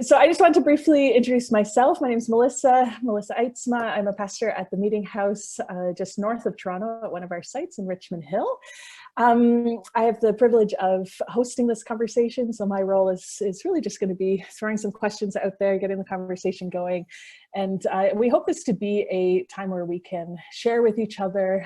So I just want to briefly introduce myself. My name is Melissa Ytsma. I'm a pastor at the Meeting House just north of Toronto at one of our sites in Richmond Hill. I have the privilege of hosting this conversation, so my role is really just going to be throwing some questions out there, getting the conversation going, and we hope this to be a time where we can share with each other,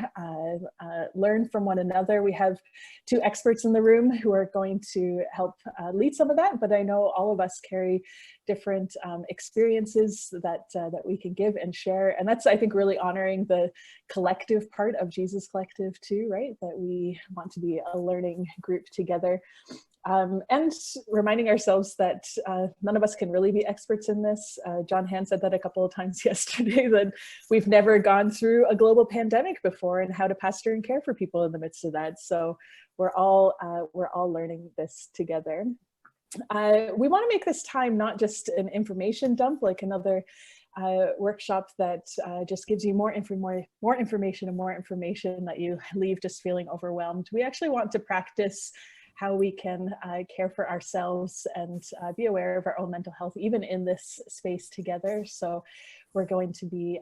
learn from one another. We have two experts in the room who are going to help lead some of that, but I know all of us carry different experiences that we can give and share, and that's, I think, really honoring the collective part of Jesus Collective too, right? That we want to be a learning group together, and reminding ourselves that none of us can really be experts in this. John Hand said that a couple of times yesterday, that we've never gone through a global pandemic before and how to pastor and care for people in the midst of that. So we're all learning this together. We want to make this time not just an information dump, like another workshop that just gives you more information that you leave just feeling overwhelmed. We actually want to practice how we can care for ourselves and be aware of our own mental health, even in this space together. So we're going to be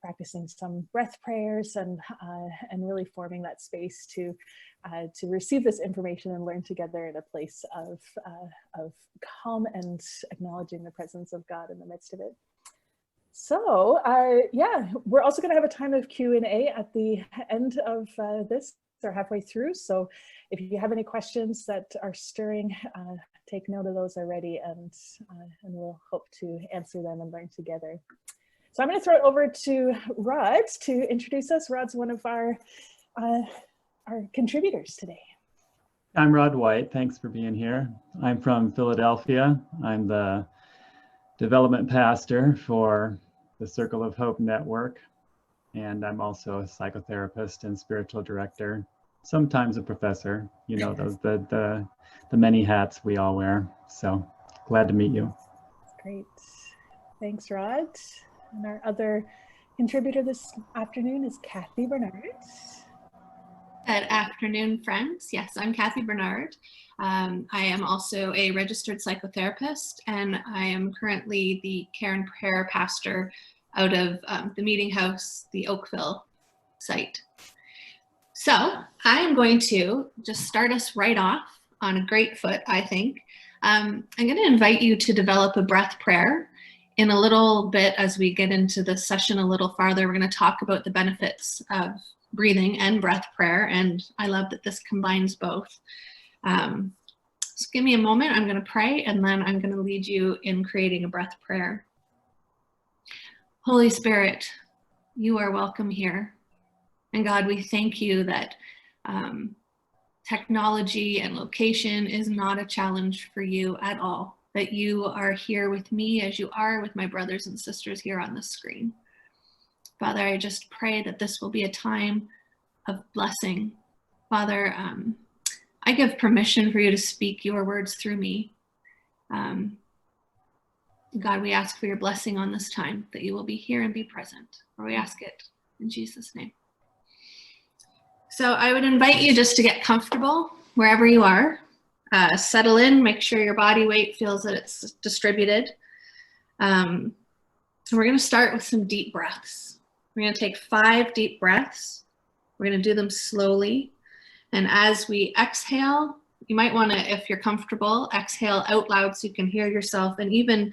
practicing some breath prayers and really forming that space to receive this information and learn together in a place of calm and acknowledging the presence of God in the midst of it. So yeah, we're also going to have a time of Q&A at the end of this, or halfway through. So if you have any questions that are stirring, take note of those already, and we'll hope to answer them and learn together. So I'm going to throw it over to Rod to introduce us. Rod's one of our contributors today. I'm Rod White. Thanks for being here. I'm from Philadelphia. I'm the development pastor for the Circle of Hope Network, and I'm also a psychotherapist and spiritual director, sometimes a professor. You know, those the many hats we all wear. So glad to meet you. Great. Thanks, Rod. And our other contributor this afternoon is Kathy Bernard. Good afternoon, friends. Yes, I'm Kathy Bernard. I am also a registered psychotherapist, and I am currently the Care and Prayer pastor out of the Meeting House, the Oakville site. So I am going to just start us right off on a great foot, I think. I'm going to invite you to develop a breath prayer. In a little bit, as we get into the session a little farther, we're going to talk about the benefits of breathing and breath prayer, and I love that this combines both. So give me a moment. I'm going to pray, and then I'm going to lead you in creating a breath prayer. Holy Spirit, you are welcome here. And God, we thank you that technology and location is not a challenge for you at all, that you are here with me as you are with my brothers and sisters here on the screen. Father, I just pray that this will be a time of blessing. Father, I give permission for you to speak your words through me. God, we ask for your blessing on this time, that you will be here and be present. For we ask it in Jesus' name. So I would invite you just to get comfortable wherever you are. Settle in, make sure your body weight feels that it's distributed. So we're going to start with some deep breaths. We're going to take 5 deep breaths. We're going to do them slowly. And as we exhale, you might want to, if you're comfortable, exhale out loud so you can hear yourself, and even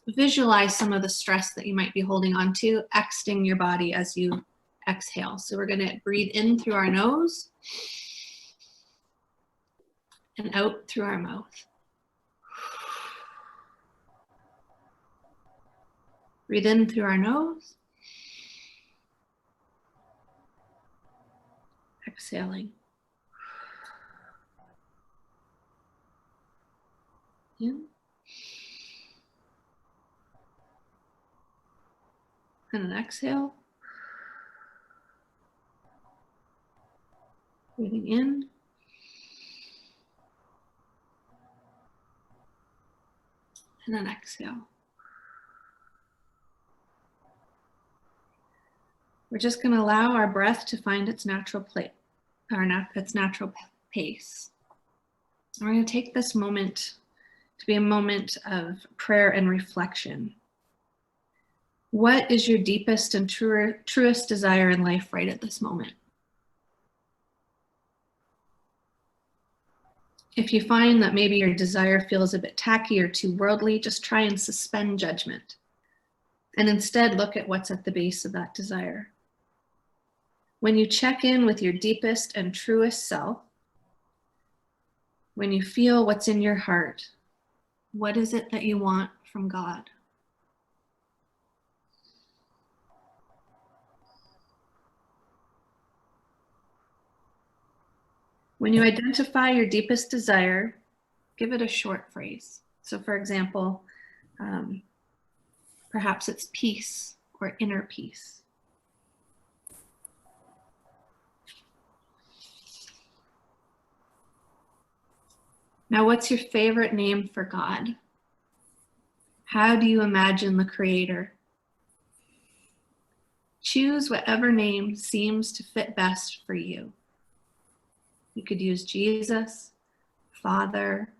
visualize some of the stress that you might be holding on to, exiting your body as you exhale. So we're going to breathe in through our nose and out through our mouth. Breathe in through our nose. Exhaling. In. And an exhale. Breathing in. And then exhale. We're just going to allow our breath to find its natural place, its natural pace. We're going to take this moment to be a moment of prayer and reflection. What is your deepest and truest desire in life right at this moment? If you find that maybe your desire feels a bit tacky or too worldly, just try and suspend judgment and instead look at what's at the base of that desire. When you check in with your deepest and truest self, when you feel what's in your heart, what is it that you want from God? When you identify your deepest desire, give it a short phrase. So for example, perhaps it's peace or inner peace. Now, what's your favorite name for God? How do you imagine the Creator? Choose whatever name seems to fit best for you. You could use Jesus, Father,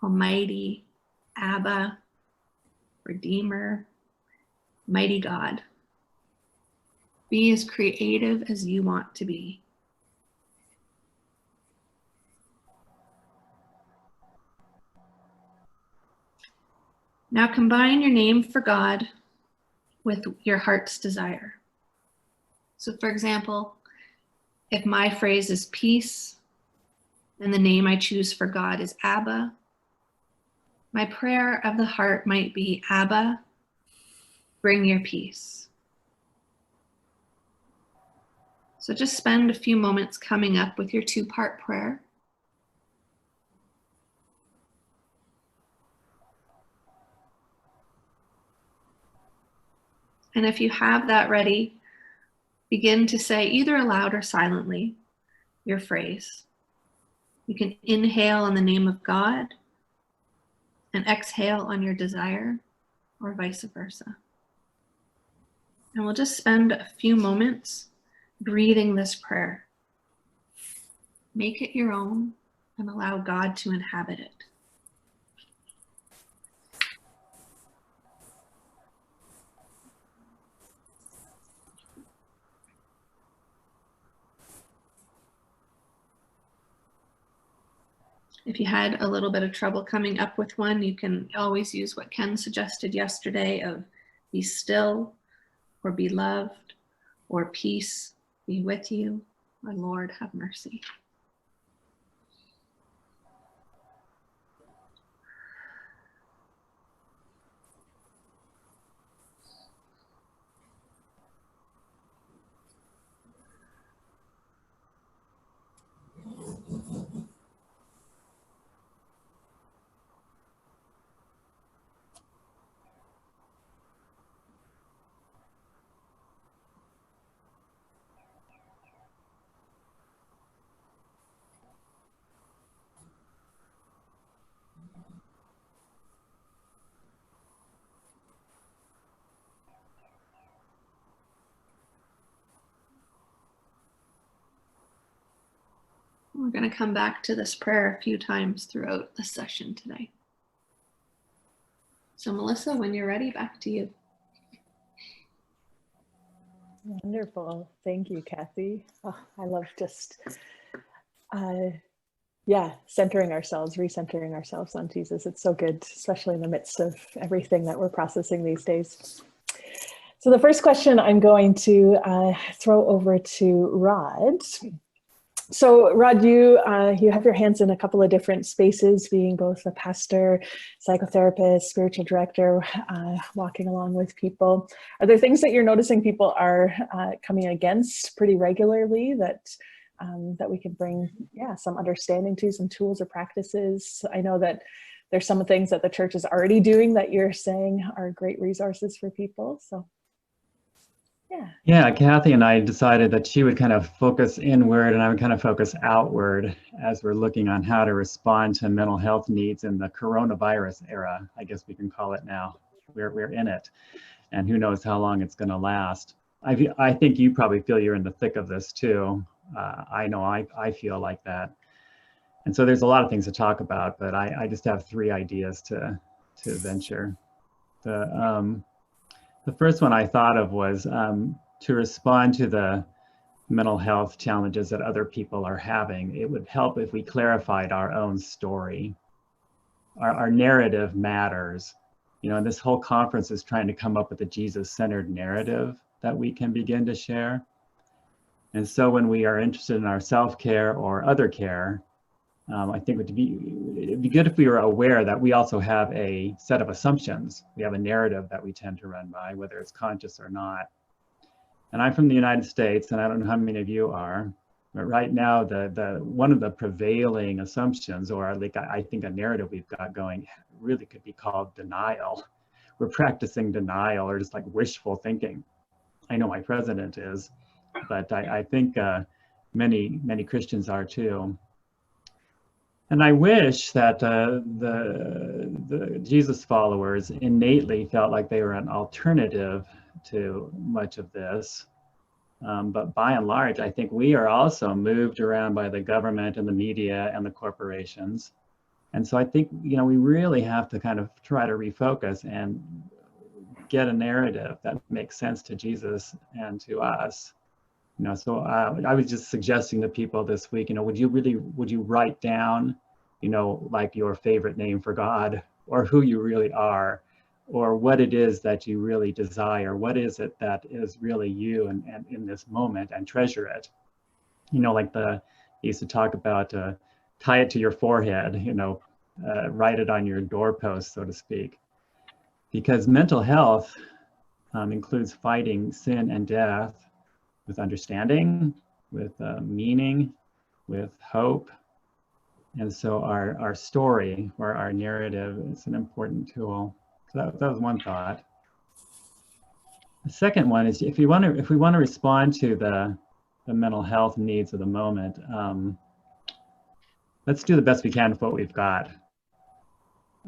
Almighty, Abba, Redeemer, Mighty God. Be as creative as you want to be. Now combine your name for God with your heart's desire. So for example, if my phrase is peace and the name I choose for God is Abba, my prayer of the heart might be, Abba, bring your peace. So just spend a few moments coming up with your two-part prayer. And if you have that ready, begin to say either aloud or silently your phrase. You can inhale in the name of God and exhale on your desire, or vice versa. And we'll just spend a few moments breathing this prayer. Make it your own and allow God to inhabit it. If you had a little bit of trouble coming up with one, you can always use what Ken suggested yesterday of be still, or be loved, or peace be with you, or Lord have mercy. We're going to come back to this prayer a few times throughout the session today. So Melissa, when you're ready, back to you. Wonderful. Thank you, Kathy. Oh, I love just, centering ourselves, recentering ourselves on Jesus. It's so good, especially in the midst of everything that we're processing these days. So the first question I'm going to throw over to Rod. So Rod, you have your hands in a couple of different spaces, being both a pastor, psychotherapist, spiritual director, walking along with people. Are there things that you're noticing people are coming against pretty regularly that we can bring, some understanding to, some tools or practices? I know that there's some things that the church is already doing that you're saying are great resources for people. So. Yeah, Kathy and I decided that she would kind of focus inward and I would kind of focus outward as we're looking on how to respond to mental health needs in the coronavirus era, I guess we can call it now. We're in it, and who knows how long it's going to last. I think you probably feel you're in the thick of this too. I know I feel like that. And so there's a lot of things to talk about, but I just have 3 ideas to venture. The first one I thought of was to respond to the mental health challenges that other people are having. It would help if we clarified our own story. Our narrative matters. You know, and this whole conference is trying to come up with a Jesus-centered narrative that we can begin to share. And so when we are interested in our self-care or other care, I think it'd be good if we were aware that we also have a set of assumptions. We have a narrative that we tend to run by, whether it's conscious or not. And I'm from the United States, and I don't know how many of you are, but right now, one of the prevailing assumptions, or like I think a narrative we've got going, really could be called denial. We're practicing denial or just like wishful thinking. I know my president is, but I think many Christians are too. And I wish that the Jesus followers innately felt like they were an alternative to much of this. But by and large, I think we are also moved around by the government and the media and the corporations. And so I think, you know, we really have to kind of try to refocus and get a narrative that makes sense to Jesus and to us. You know, so I was just suggesting to people this week, you know, would you write down, you know, like your favorite name for God, or who you really are, or what it is that you really desire? What is it that is really you and in this moment, and treasure it? You know, like they used to talk about tie it to your forehead, you know, write it on your doorpost, so to speak. Because mental health includes fighting sin and death with understanding, with meaning, with hope. And so our story or our narrative is an important tool. So that was one thought. The second one is if we want to respond to the mental health needs of the moment, let's do the best we can with what we've got.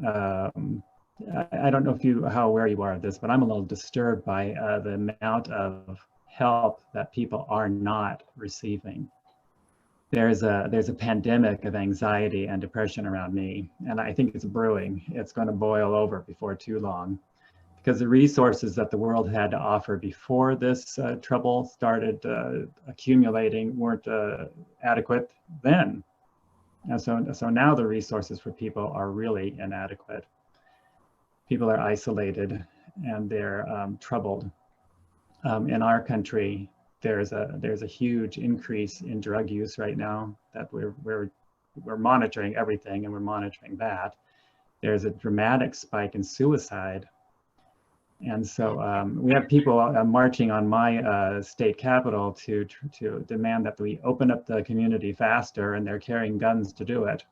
I don't know how aware you are of this, but I'm a little disturbed by the amount of help that people are not receiving. There's a pandemic of anxiety and depression around me, and I think it's brewing. It's going to boil over before too long, because the resources that the world had to offer before this trouble started accumulating weren't adequate then. And so now the resources for people are really inadequate. People are isolated and they're troubled. In our country, there's a huge increase in drug use right now that we're monitoring everything, and we're monitoring that. There's a dramatic spike in suicide. And so we have people marching on my state capitol to demand that we open up the community faster, and they're carrying guns to do it.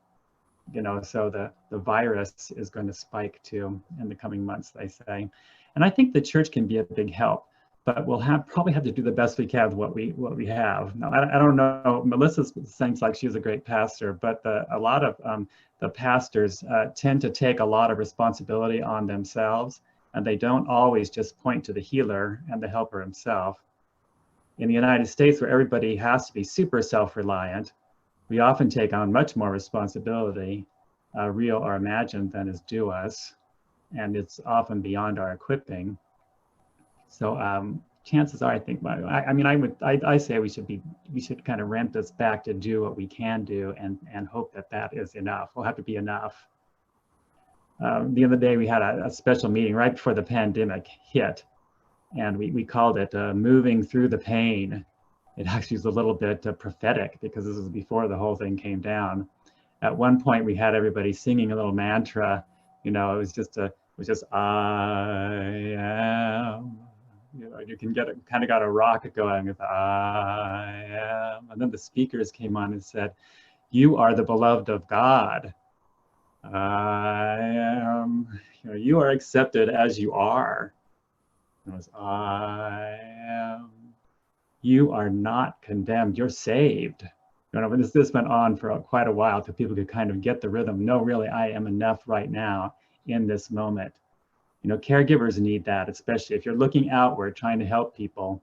You know, so the virus is going to spike too in the coming months, they say. And I think the church can be a big help, but we'll probably have to do the best we can with what we have. Now, I don't know, Melissa seems like she's a great pastor, but a lot of the pastors tend to take a lot of responsibility on themselves, and they don't always just point to the healer and the helper himself. In the United States, where everybody has to be super self-reliant, we often take on much more responsibility, real or imagined, than is due us, and it's often beyond our equipping. So chances are, I think, I say we should kind of ramp this back to do what we can do, and hope that is enough. We'll have to be enough. The other day we had a special meeting right before the pandemic hit, and we called it moving through the pain. It actually was a little bit prophetic, because this was before the whole thing came down. At one point we had everybody singing a little mantra. You know, it was just I am. You know, you can kind of got a rocket going with I am. And then the speakers came on and said, "You are the beloved of God. I am, you know, you are accepted as you are." It was I am. You are not condemned. You're saved. You know, this went on for quite a while till people could kind of get the rhythm. No, really, I am enough right now in this moment. You know, caregivers need that, especially if you're looking outward, trying to help people.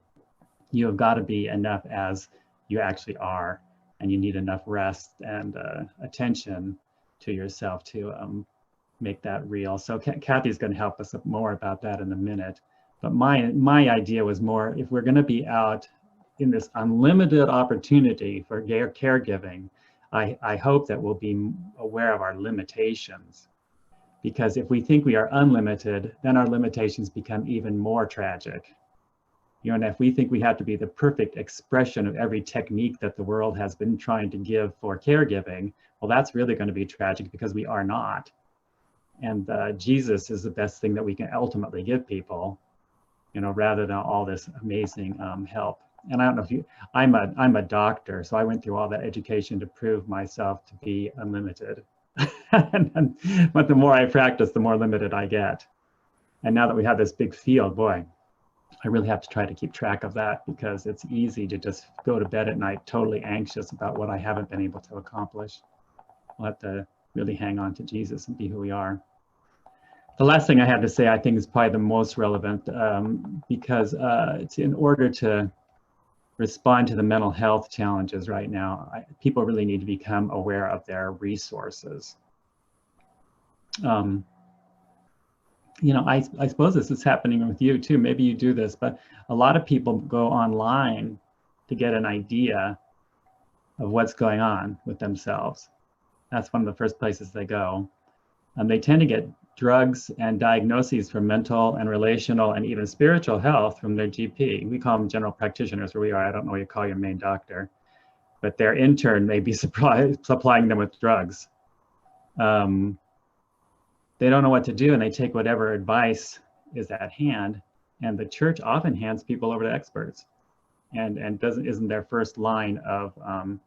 You have got to be enough as you actually are. and you need enough rest and attention to yourself to make that real. So Kathy's going to help us more about that in a minute. But my idea was more, if we're going to be out in this unlimited opportunity for caregiving, I hope that we'll be aware of our limitations. Because if we think we are unlimited, then our limitations become even more tragic. You know, and if we think we have to be the perfect expression of every technique that the world has been trying to give for caregiving, well, that's really going to be tragic because we are not. And Jesus is the best thing that we can ultimately give people, you know, rather than all this amazing help. And I don't know if I'm a doctor, so I went through all that education to prove myself to be unlimited. But the more I practice, the more limited I get. And now that we have this big field, boy, I really have to try to keep track of that, because it's easy to just go to bed at night totally anxious about what I haven't been able to accomplish. We'll have to really hang on to Jesus and be who we are. The last thing I have to say, I think, is probably the most relevant, because it's in order to respond to the mental health challenges right now, people really need to become aware of their resources. You know, I suppose this is happening with you too. Maybe you do this, but a lot of people go online to get an idea of what's going on with themselves. That's one of the first places they go. They tend to get drugs and diagnoses for mental and relational and even spiritual health from their GP. We call them general practitioners where we are. I don't know what you call your main doctor, but their intern may be supplying them with drugs. They don't know what to do, and they take whatever advice is at hand. And the church often hands people over to experts, and isn't their first line of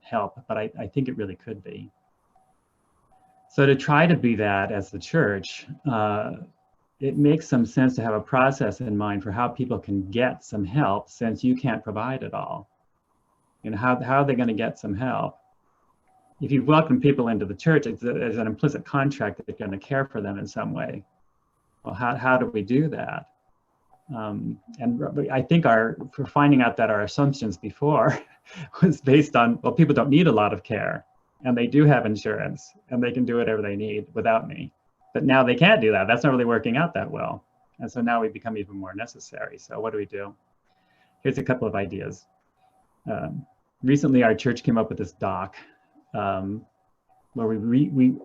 help. But I think it really could be. So to try to be that as the church, it makes some sense to have a process in mind for how people can get some help, since you can't provide it all. You know, how are they going to get some help? If you welcome people into the church, there's an implicit contract that you're going to care for them in some way. Well, how do we do that? And I think for finding out that our assumptions before was based on, well, people don't need a lot of care, and they do have insurance, and they can do whatever they need without me. But now they can't do that. That's not really working out that well. And so now we become even more necessary. So what do we do? Here's a couple of ideas. Recently, our church came up with this doc where we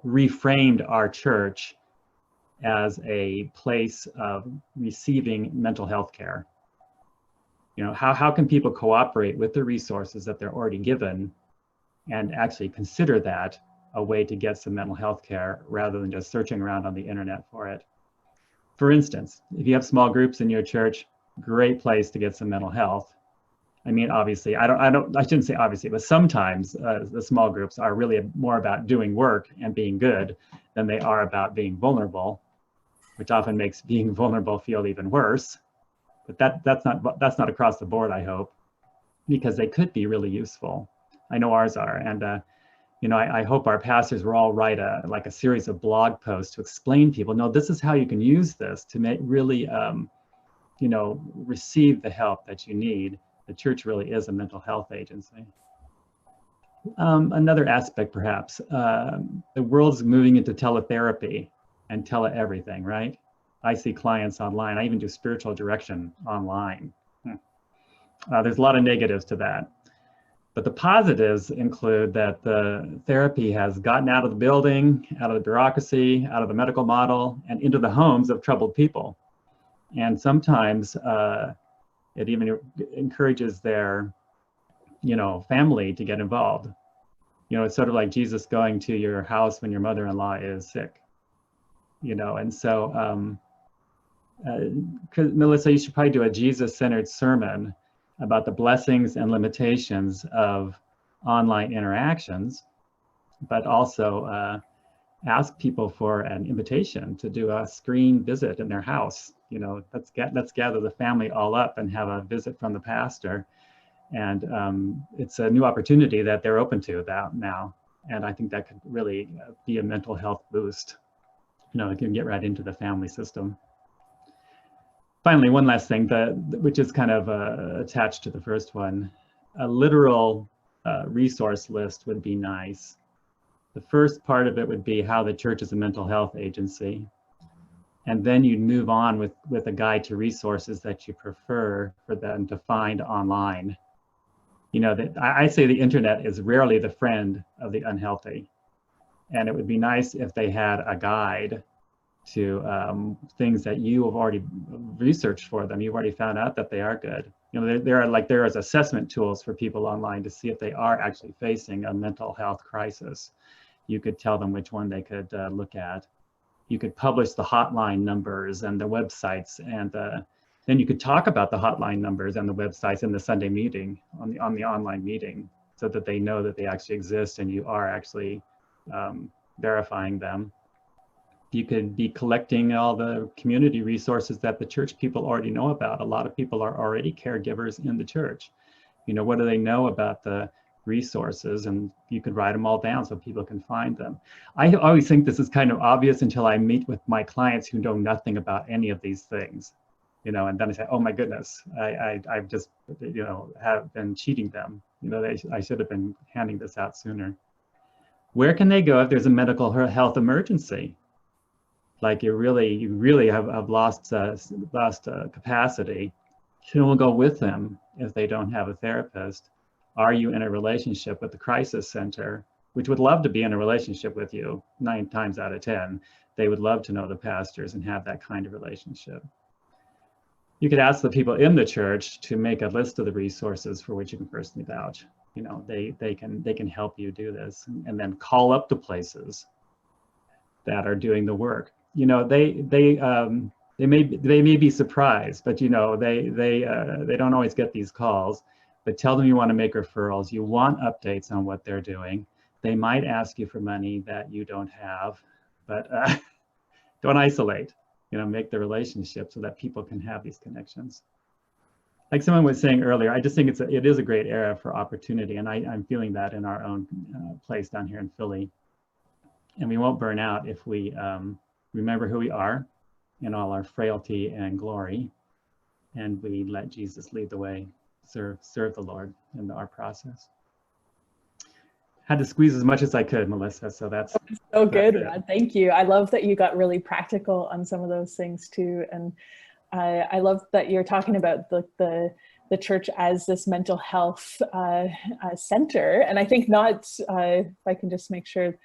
reframed our church as a place of receiving mental health care. You know, how can people cooperate with the resources that they're already given and actually consider that a way to get some mental health care rather than just searching around on the internet for it. For instance, if you have small groups in your church, great place to get some mental health. I mean, obviously, I shouldn't say obviously, but sometimes the small groups are really more about doing work and being good than they are about being vulnerable, which often makes being vulnerable feel even worse. But that's not across the board, I hope, because they could be really useful. I know ours are, and you know, I hope our pastors will all write like a series of blog posts to explain to people, no, this is how you can use this to make really, you know, receive the help that you need. The church really is a mental health agency. Another aspect, perhaps, the world's moving into teletherapy and tele-everything, right? I see clients online. I even do spiritual direction online. There's a lot of negatives to that. But the positives include that the therapy has gotten out of the building, out of the bureaucracy, out of the medical model, and into the homes of troubled people. And sometimes it even encourages their, you know, family to get involved. You know, it's sort of like Jesus going to your house when your mother-in-law is sick. You know, and so, Melissa, you should probably do a Jesus-centered sermon about the blessings and limitations of online interactions, but also ask people for an invitation to do a screen visit in their house. You know, let's gather the family all up and have a visit from the pastor. And it's a new opportunity that they're open to that now. And I think that could really be a mental health boost. You know, it can get right into the family system. Finally, one last thing, which is kind of attached to the first one, a literal resource list would be nice. The first part of it would be how the church is a mental health agency. And then you'd move on with a guide to resources that you prefer for them to find online. You know, that I say the internet is rarely the friend of the unhealthy. And it would be nice if they had a guide to things that you have already researched for them. You've already found out that they are good. You know, there is assessment tools for people online to see if they are actually facing a mental health crisis. You could tell them which one they could look at. You could publish the hotline numbers and the websites, and then you could talk about the hotline numbers and the websites in the Sunday meeting, on the online meeting, so that they know that they actually exist and you are actually verifying them. You could be collecting all the community resources that the church people already know about. A lot of people are already caregivers in the church. You know, what do they know about the resources? And you could write them all down so people can find them. I always think this is kind of obvious until I meet with my clients who know nothing about any of these things. You know, and then I say, oh my goodness, I've just, you know, have been cheating them. You know, I should have been handing this out sooner. Where can they go if there's a medical health emergency? Like you really have lost capacity. Who will go with them if they don't have a therapist? Are you in a relationship with the crisis center, which would love to be in a relationship with you 9 times out of 10? They would love to know the pastors and have that kind of relationship. You could ask the people in the church to make a list of the resources for which you can personally vouch. You know, they can help you do this, and then call up the places that are doing the work. You know, they may be surprised, but you know, they don't always get these calls. But tell them you want to make referrals. You want updates on what they're doing. They might ask you for money that you don't have, but don't isolate. You know, make the relationship so that people can have these connections. Like someone was saying earlier, I just think it is a great era for opportunity, and I'm feeling that in our own place down here in Philly. And we won't burn out if we remember who we are in all our frailty and glory, and we let Jesus lead the way, serve the Lord in our process. Had to squeeze as much as I could, Melissa, so that's so good, Rod. Thank you. I love that you got really practical on some of those things too, and I love that you're talking about the church as this mental health center. And I think not, if I can just make sure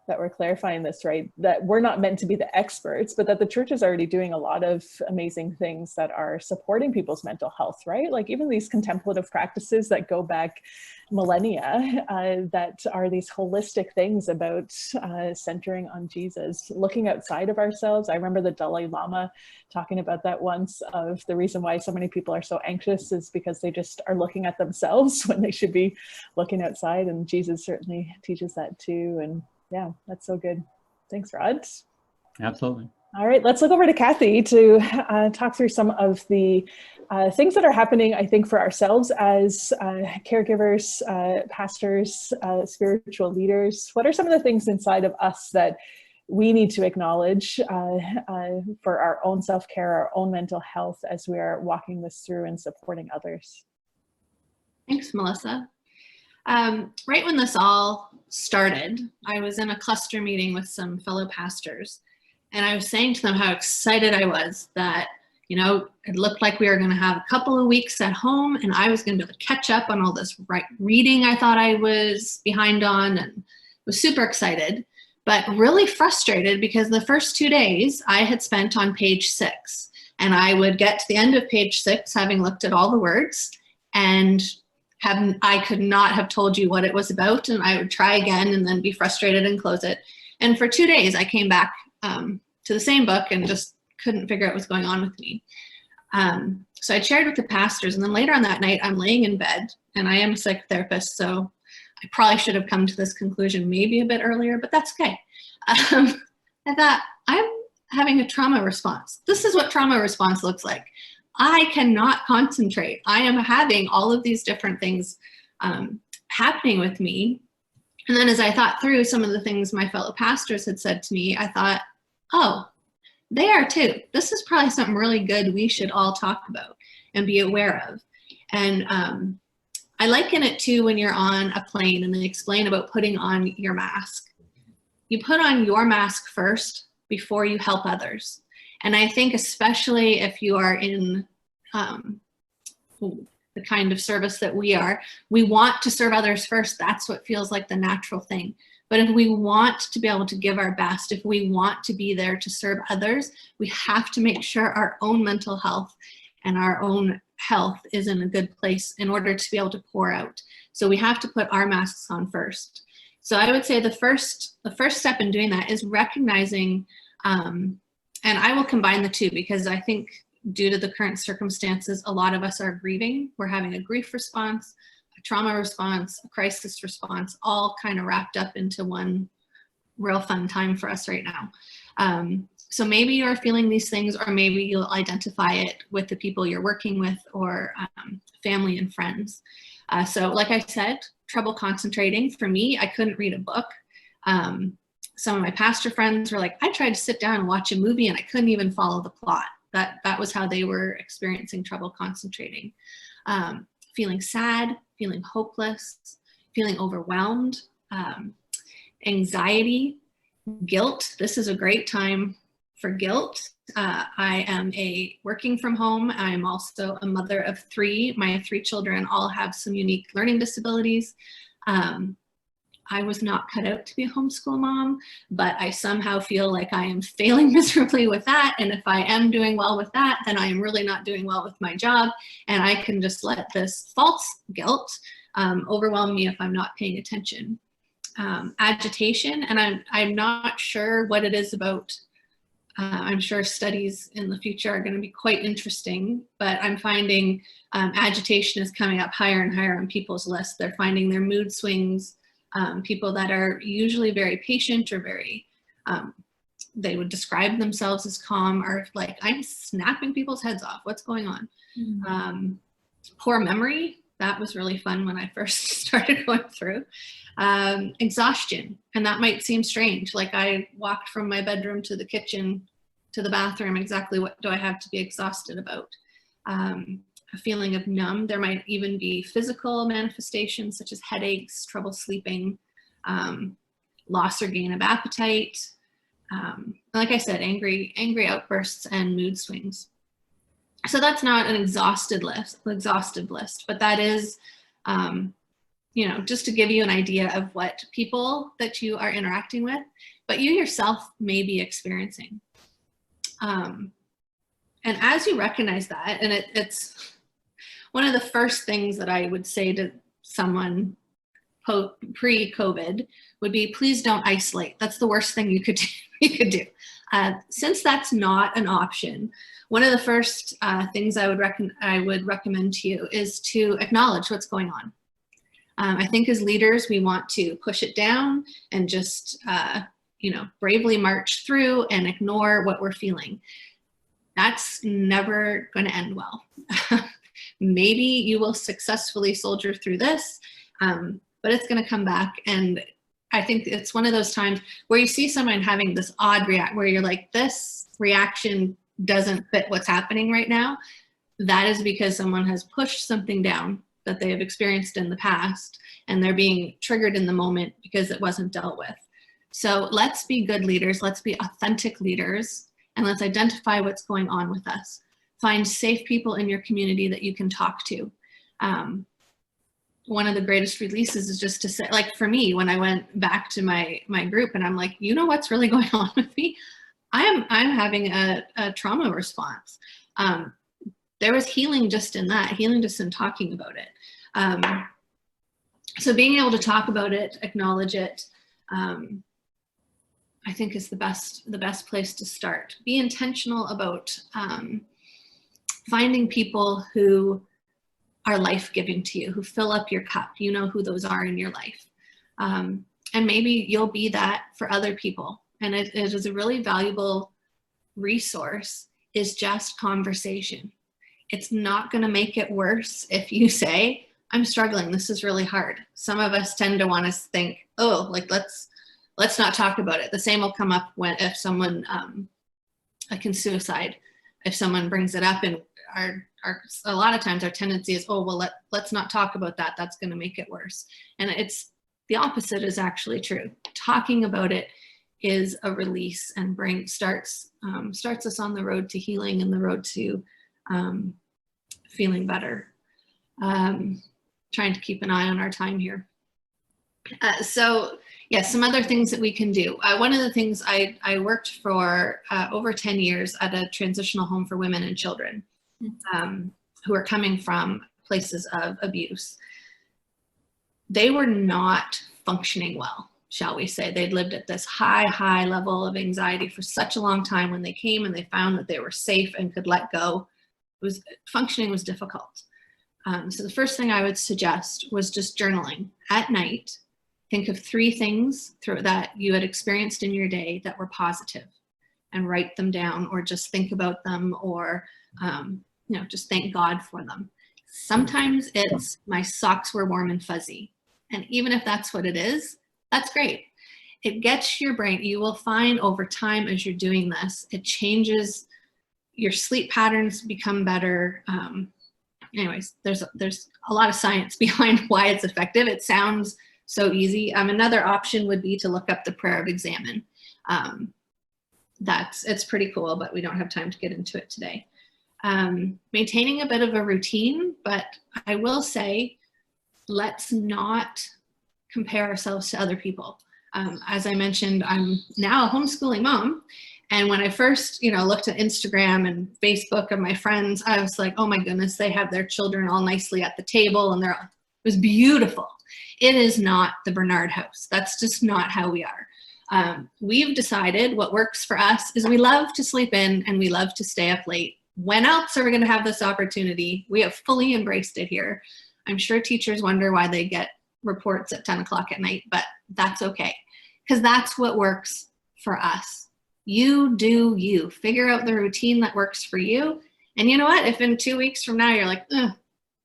that we're clarifying this right, that we're not meant to be the experts, but that the church is already doing a lot of amazing things that are supporting people's mental health, right? Like even these contemplative practices that go back millennia, that are these holistic things about centering on Jesus, looking outside of ourselves. I remember the Dalai Lama talking about that once, of the reason why so many people are so anxious is because they just are looking at themselves when they should be looking outside. And Jesus certainly teaches that too. And yeah, that's so good. Thanks, Rod. Absolutely. All right, let's look over to Kathy to talk through some of the things that are happening, I think, for ourselves as caregivers, pastors, spiritual leaders. What are some of the things inside of us that we need to acknowledge for our own self-care, our own mental health as we are walking this through and supporting others? Thanks, Melissa. Right when this all started, I was in a cluster meeting with some fellow pastors, and I was saying to them how excited I was that, you know, it looked like we were going to have a couple of weeks at home, and I was going to catch up on all this reading I thought I was behind on, and was super excited, but really frustrated because the first 2 days I had spent on page 6, and I would get to the end of page 6, having looked at all the words, and I could not have told you what it was about, and I would try again and then be frustrated and close it. And for 2 days, I came back to the same book and just couldn't figure out what's going on with me. So I shared with the pastors, and then later on that night, I'm laying in bed, and I am a psychotherapist, so I probably should have come to this conclusion maybe a bit earlier, but that's okay. I thought, I'm having a trauma response. This is what trauma response looks like. I cannot concentrate. I am having all of these different things happening with me. And then as I thought through some of the things my fellow pastors had said to me, I thought, oh, they are too. This is probably something really good we should all talk about and be aware of. And I liken it to when you're on a plane and they explain about putting on your mask. You put on your mask first before you help others. And I think especially if you are in the kind of service that we are, we want to serve others first. That's what feels like the natural thing. But if we want to be able to give our best, if we want to be there to serve others, we have to make sure our own mental health and our own health is in a good place in order to be able to pour out. So we have to put our masks on first. So I would say the first step in doing that is recognizing, and I will combine the two because I think due to the current circumstances, a lot of us are grieving. We're having a grief response, a trauma response, a crisis response, all kind of wrapped up into one real fun time for us right now. So maybe you're feeling these things, or maybe you'll identify it with the people you're working with or family and friends. So like I said, trouble concentrating. For me, I couldn't read a book. Some of my pastor friends were like, I tried to sit down and watch a movie and I couldn't even follow the plot. That was how they were experiencing trouble concentrating. Feeling sad, feeling hopeless, feeling overwhelmed, anxiety, guilt. This is a great time for guilt. I am working from home. I'm also a mother of 3. My 3 children all have some unique learning disabilities. I was not cut out to be a homeschool mom, but I somehow feel like I am failing miserably with that. And if I am doing well with that, then I am really not doing well with my job. And I can just let this false guilt overwhelm me if I'm not paying attention. Agitation, and I'm not sure what it is about. I'm sure studies in the future are going to be quite interesting, but I'm finding agitation is coming up higher and higher on people's lists. They're finding their mood swings. People that are usually very patient or very, they would describe themselves as calm, are like, I'm snapping people's heads off. What's going on? Mm-hmm. Poor memory. That was really fun when I first started going through. Exhaustion. And that might seem strange. Like I walked from my bedroom to the kitchen to the bathroom. Exactly what do I have to be exhausted about? A feeling of numb. There might even be physical manifestations such as headaches, trouble sleeping, loss or gain of appetite. Like I said, angry outbursts and mood swings. So that's not an exhaustive list, but that is, just to give you an idea of what people that you are interacting with, but you yourself may be experiencing. And as you recognize that, and it's one of the first things that I would say to someone pre-COVID would be, please don't isolate. That's the worst thing you could do. Since that's not an option, one of the first things I would recommend to you is to acknowledge what's going on. I think as leaders, we want to push it down and just, bravely march through and ignore what we're feeling. That's never going to end well. Maybe you will successfully soldier through this, but it's going to come back. And I think it's one of those times where you see someone having this odd where you're like, this reaction doesn't fit what's happening right now. That is because someone has pushed something down that they have experienced in the past, and they're being triggered in the moment because it wasn't dealt with. So let's be good leaders. Let's be authentic leaders, and let's identify what's going on with us. Find safe people in your community that you can talk to. One of the greatest releases is just to say, like for me, when I went back to my group and I'm like, you know what's really going on with me? I'm having a trauma response. There was healing just in that, healing just in talking about it. So being able to talk about it, acknowledge it, I think is the best place to start. Be intentional about finding people who are life-giving to you, who fill up your cup. You know who those are in your life. And maybe you'll be that for other people. And it is a really valuable resource, is just conversation. It's not going to make it worse if you say, I'm struggling, this is really hard. Some of us tend to want to think, oh, like let's not talk about it. The same will come up if someone, like in suicide, if someone brings it up and a lot of times our tendency is, oh, well, let's not talk about that. That's going to make it worse. And it's the opposite is actually true. Talking about it is a release and starts us on the road to healing and the road to feeling better. Trying to keep an eye on our time here. So yeah, some other things that we can do. One of the things I worked for over 10 years at a transitional home for women and children who are coming from places of abuse. They were not functioning well, shall we say. They'd lived at this high level of anxiety for such a long time. When they came and they found that they were safe and could let go, functioning was difficult. So the first thing I would suggest was just journaling at night. Think of 3 things that you had experienced in your day that were positive and write them down, or just think about them, or just thank God for them. Sometimes it's my socks were warm and fuzzy. And even if that's what it is, that's great. It gets your brain, you will find over time as you're doing this, it changes, your sleep patterns become better. Anyways, there's a lot of science behind why it's effective. It sounds so easy. Another option would be to look up the prayer of examine. It's pretty cool, but we don't have time to get into it today. Maintaining a bit of a routine, but I will say, let's not compare ourselves to other people. As I mentioned, I'm now a homeschooling mom. And when I first, looked at Instagram and Facebook of my friends, I was like, oh my goodness, they have their children all nicely at the table and it was beautiful. It is not the Bernard house. That's just not how we are. We've decided what works for us is we love to sleep in and we love to stay up late. When else are we going to have this opportunity? We have fully embraced it here. I'm sure teachers wonder why they get reports at 10 o'clock at night, but that's okay, because that's what works for us. You do you. Figure out the routine that works for you. And you know what? If in 2 weeks from now you're like,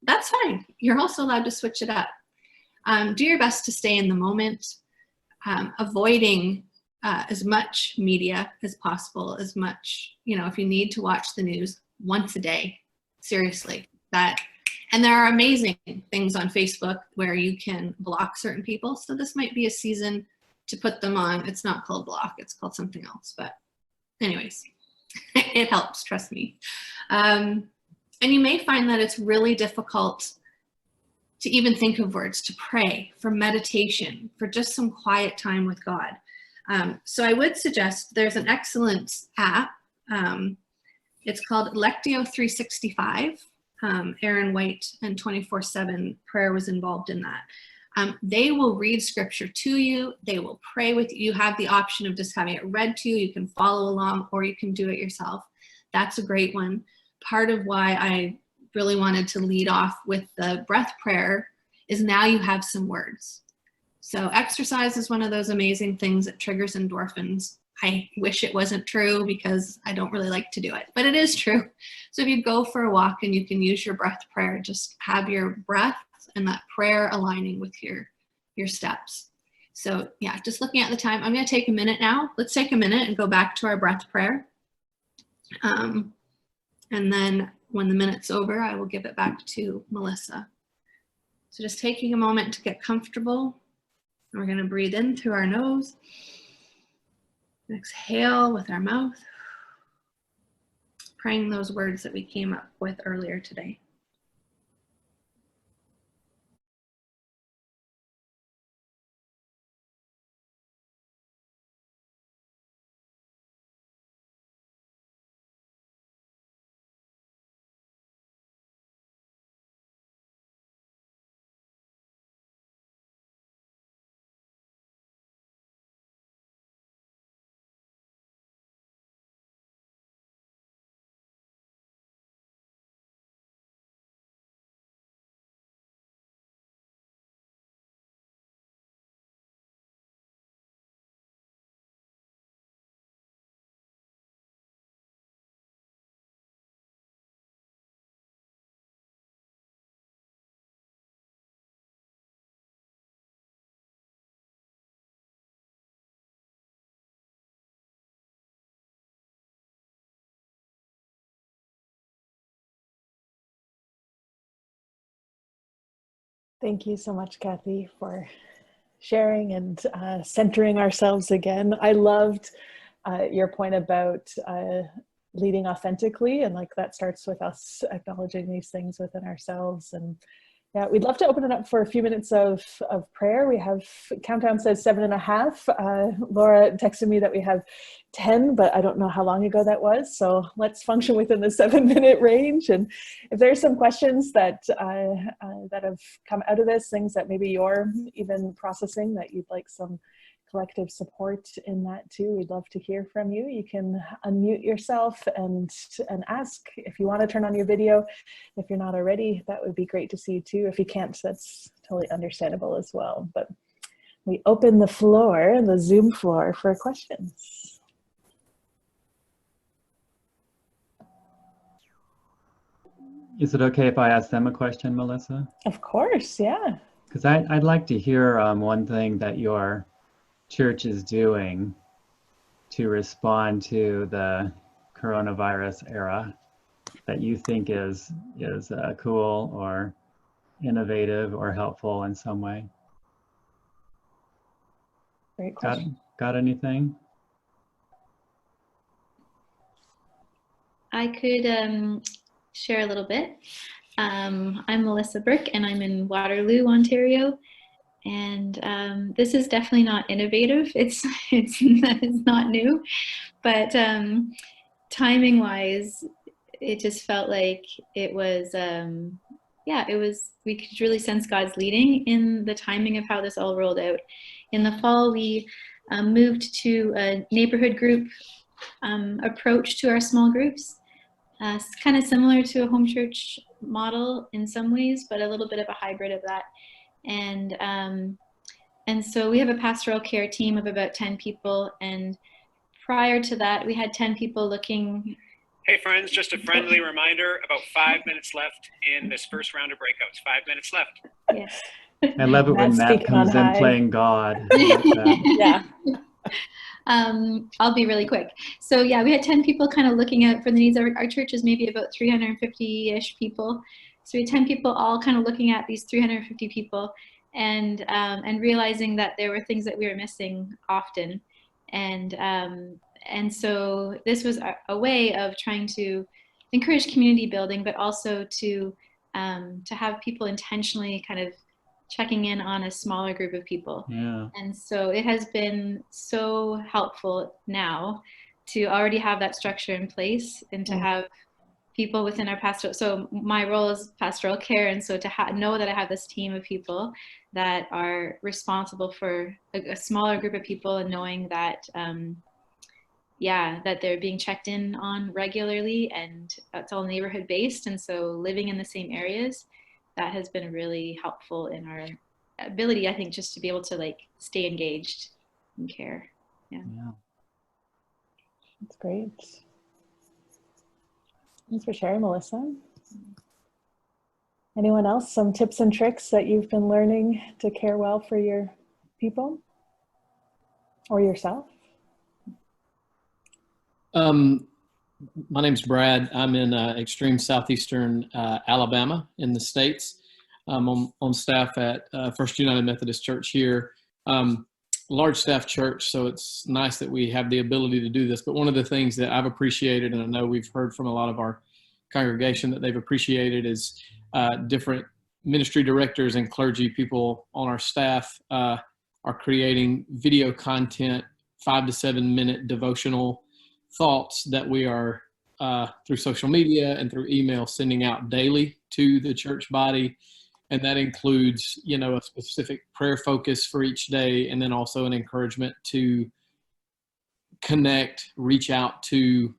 that's fine. You're also allowed to switch it up. Do your best to stay in the moment, avoiding as much media as possible, as much, if you need to watch the news once a day, seriously. And there are amazing things on Facebook where you can block certain people. So this might be a season to put them on. It's not called block, it's called something else. But anyways, it helps, trust me. And you may find that it's really difficult to even think of words, to pray, for meditation, for just some quiet time with God. So I would suggest there's an excellent app. It's called Lectio 365. Aaron White and 24/7 Prayer was involved in that. They will read scripture to you. They will pray with you. You have the option of just having it read to you. You can follow along or you can do it yourself. That's a great one. Part of why I really wanted to lead off with the breath prayer is now you have some words. So exercise is one of those amazing things that triggers endorphins. I wish it wasn't true because I don't really like to do it, but it is true. So if you go for a walk and you can use your breath prayer, just have your breath and that prayer aligning with your steps. So yeah, just looking at the time, I'm going to take a minute now. Let's take a minute and go back to our breath prayer. And then when the minute's over, I will give it back to Melissa. So just taking a moment to get comfortable. We're going to breathe in through our nose. Exhale with our mouth, praying those words that we came up with earlier today. Thank you so much, Kathy, for sharing and centering ourselves again. I loved your point about leading authentically, and like that starts with us acknowledging these things within ourselves. And yeah, we'd love to open it up for a few minutes of prayer. We have, countdown says 7.5. Laura texted me that we have 10, but I don't know how long ago that was. So let's function within the 7-minute range. And if there's some questions that that have come out of this, things that maybe you're even processing that you'd like some collective support in that too, we'd love to hear from you. You can unmute yourself and ask. If you want to turn on your video, if you're not already, that would be great to see you too. If you can't, that's totally understandable as well. But we open the floor, the Zoom floor, for questions. Is it okay if I ask them a question, Melissa? Of course, yeah. Because I'd like to hear one thing that your church is doing to respond to the coronavirus era that you think is cool or innovative or helpful in some way. Great question. Got anything? I could share a little bit. I'm Melissa Burke, and I'm in Waterloo, Ontario. And this is definitely not innovative. It's not new, but timing wise, it just felt like it was, we could really sense God's leading in the timing of how this all rolled out. In the fall, we moved to a neighborhood group approach to our small groups. It's kind of similar to a home church model in some ways, but a little bit of a hybrid of that. And so we have a pastoral care team of about 10 people. And prior to that, we had 10 people looking. Hey friends, just a friendly reminder, about 5 minutes left in this first round of breakouts. 5 minutes left. Yes. I love it when Matt comes in playing God. Yeah. I'll be really quick. So yeah, we had 10 people kind of looking out for the needs. Our church is maybe about 350-ish people. So we had 10 people all kind of looking at these 350 people and realizing that there were things that we were missing often. And so this was a way of trying to encourage community building, but also to have people intentionally kind of checking in on a smaller group of people. Yeah. And so it has been so helpful now to already have that structure in place and to have people within our pastoral. So my role is pastoral care. And so to know that I have this team of people that are responsible for a smaller group of people, and knowing that, that they're being checked in on regularly, and it's all neighborhood based. And so living in the same areas, that has been really helpful in our ability, I think, just to be able to like stay engaged and care. Yeah. That's great. Thanks for sharing, Melissa. Anyone else? Some tips and tricks that you've been learning to care well for your people or yourself? My name's Brad. I'm in extreme southeastern Alabama in the States. I'm on staff at First United Methodist Church here. Large staff church, so it's nice that we have the ability to do this. But one of the things that I've appreciated, and I know we've heard from a lot of our congregation that they've appreciated, is different ministry directors and clergy people on our staff are creating video content, 5 to 7 minute devotional thoughts that we are through social media and through email sending out daily to the church body. And that includes, a specific prayer focus for each day, and then also an encouragement to connect, reach out to,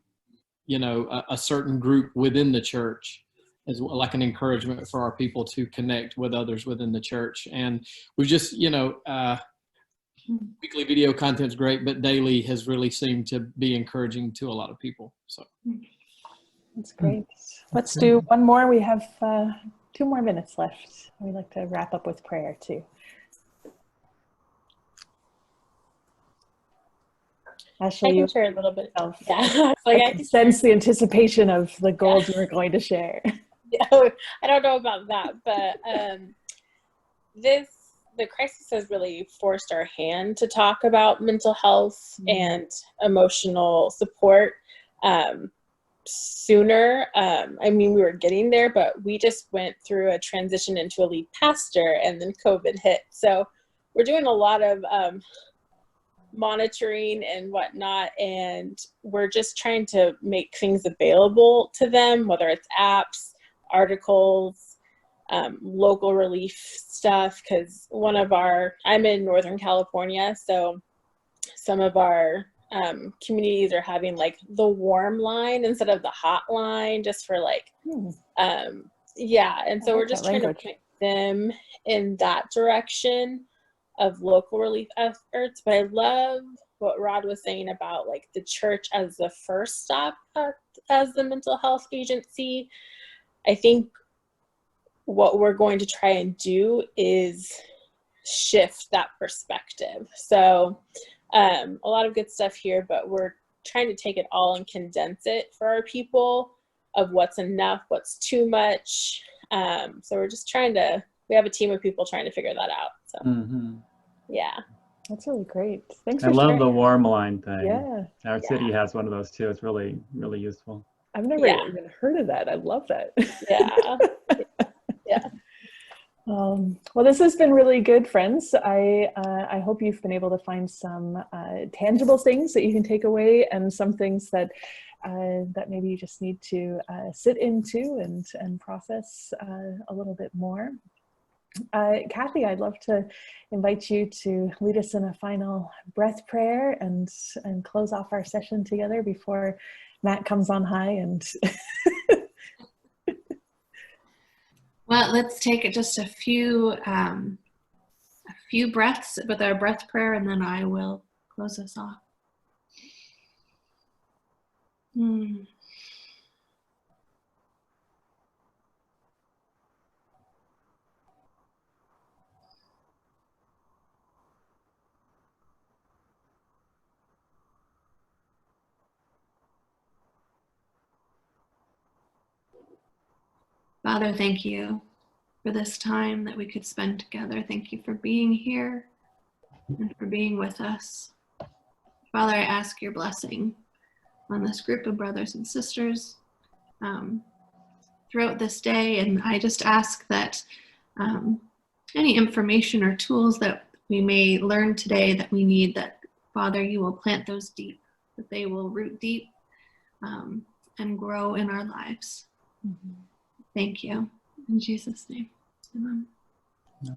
a certain group within the church, as well, like an encouragement for our people to connect with others within the church. And we've just, weekly video content is great, but daily has really seemed to be encouraging to a lot of people. So that's great. Let's do one more. We have 2 more minutes left. We'd like to wrap up with prayer too. Ashley, I you can share a little bit. Yeah. I can sense the anticipation of the goals you were going to share. I don't know about that, but the crisis has really forced our hand to talk about mental health and emotional support sooner. I mean, we were getting there, but we just went through a transition into a lead pastor, and then COVID hit. So we're doing a lot of monitoring and whatnot, and we're just trying to make things available to them, whether it's apps, articles, local relief stuff, because I'm in Northern California, so some of our communities are having like the warm line instead of the hot line, just for like, and so we're just trying to point them in that direction of local relief efforts. But I love what Rod was saying about like the church as the first stop as the mental health agency. I think what we're going to try and do is shift that perspective. So a lot of good stuff here, but we're trying to take it all and condense it for our people of what's enough, what's too much. So we're just we have a team of people trying to figure that out. So yeah. That's really great. Thanks I for love sharing. the warm line thing. Yeah. Our city has one of those too. It's really, really useful. I've never even heard of that. I love that. Yeah. Yeah. Well, this has been really good, friends. I hope you've been able to find some tangible things that you can take away, and some things that maybe you just need to sit into and process a little bit more. Kathy, I'd love to invite you to lead us in a final breath prayer and close off our session together before Matt comes on high and Well, let's take just a few breaths with our breath prayer, and then I will close us off. Father, thank you for this time that we could spend together. Thank you for being here and for being with us. Father, I ask your blessing on this group of brothers and sisters throughout this day. And I just ask that any information or tools that we may learn today that we need, that Father, you will plant those deep, that they will root deep and grow in our lives. Thank you. In Jesus' name, amen.